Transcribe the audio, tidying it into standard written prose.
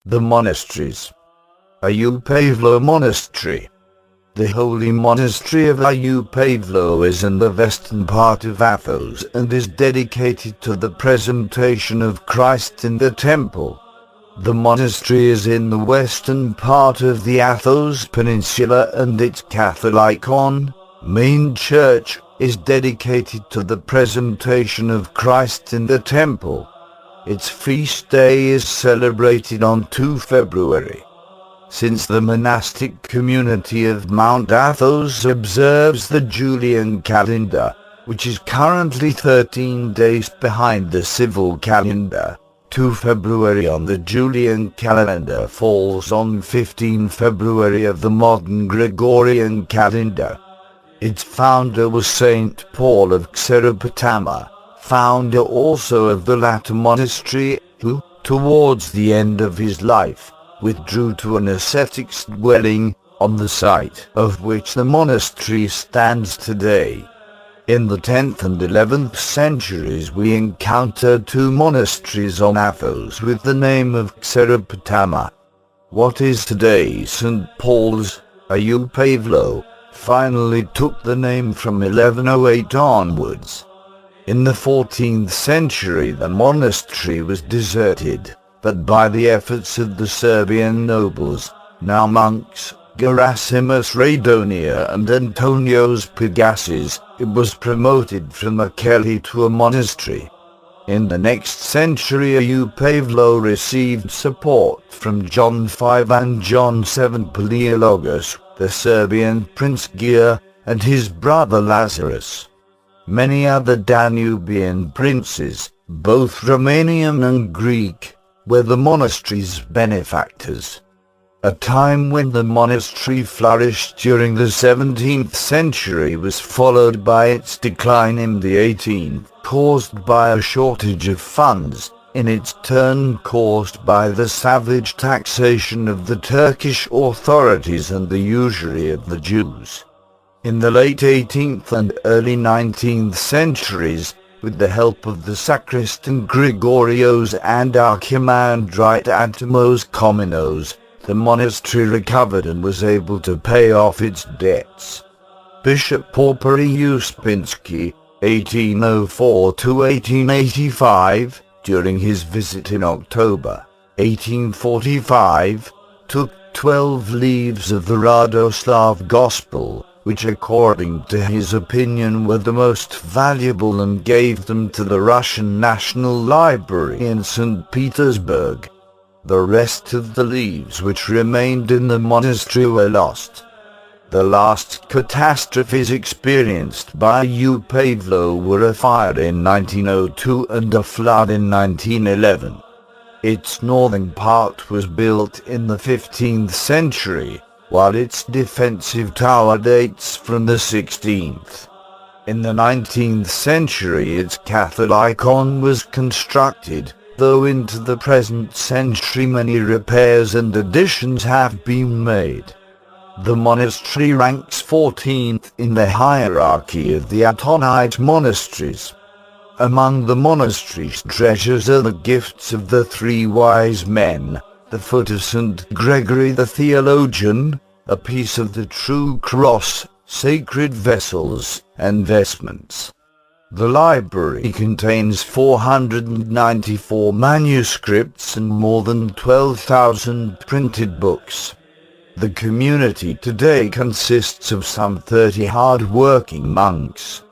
The monasteries. Agiou Pavlou Monastery. The holy monastery of Agiou Pavlou is in the western part of Athos and is dedicated to the presentation of Christ in the temple. The monastery is in the western part of the Athos peninsula, and its Catholicon, main church, is dedicated to the presentation of Christ in the temple. Its feast day is celebrated on 2 February. Since the monastic community of Mount Athos observes the Julian calendar, which is currently 13 days behind the civil calendar, 2 February on the Julian calendar falls on 15 February of the modern Gregorian calendar. Its founder was Saint Paul of Xeropotama, founder also of the latter monastery, who, towards the end of his life, withdrew to an ascetic's dwelling, on the site of which the monastery stands today. In the 10th and 11th centuries we encountered 2 monasteries on Athos with the name of Xeropotama. What is today St. Paul's, Agiou Pavlou, finally took the name from 1108 onwards. In the 14th century the monastery was deserted, but by the efforts of the Serbian nobles, now monks, Gerasimus Radonia and Antonios Pagasis, it was promoted from a kelly to a monastery. In the next century Agiou Pavlou received support from John V and John VII Paleologus, the Serbian Prince Gyur, and his brother Lazarus. Many other Danubian princes, both Romanian and Greek, were the monastery's benefactors. A time when the monastery flourished during the 17th century was followed by its decline in the 18th, caused by a shortage of funds, in its turn caused by the savage taxation of the Turkish authorities and the usury of the Jews. In the late 18th and early 19th centuries, with the help of the sacristan Gregorios and archimandrite Antimos Kominos, the monastery recovered and was able to pay off its debts. Bishop Porphyry Uspensky, 1804–1885, during his visit in October 1845, took 12 leaves of the Radoslav Gospel, which according to his opinion were the most valuable, and gave them to the Russian National Library in St. Petersburg. The rest of the leaves which remained in the monastery were lost. The last catastrophes experienced by Agiou Pavlou were a fire in 1902 and a flood in 1911. Its northern part was built in the 15th century, while its defensive tower dates from the 16th. In the 19th century its Catholicon was constructed, though into the present century many repairs and additions have been made. The monastery ranks 14th in the hierarchy of the Atonite monasteries. Among the monastery's treasures are the gifts of the 3 wise men, the foot of St. Gregory the theologian, a piece of the true cross, sacred vessels, and vestments. The library contains 494 manuscripts and more than 12,000 printed books. The community today consists of some 30 hard-working monks,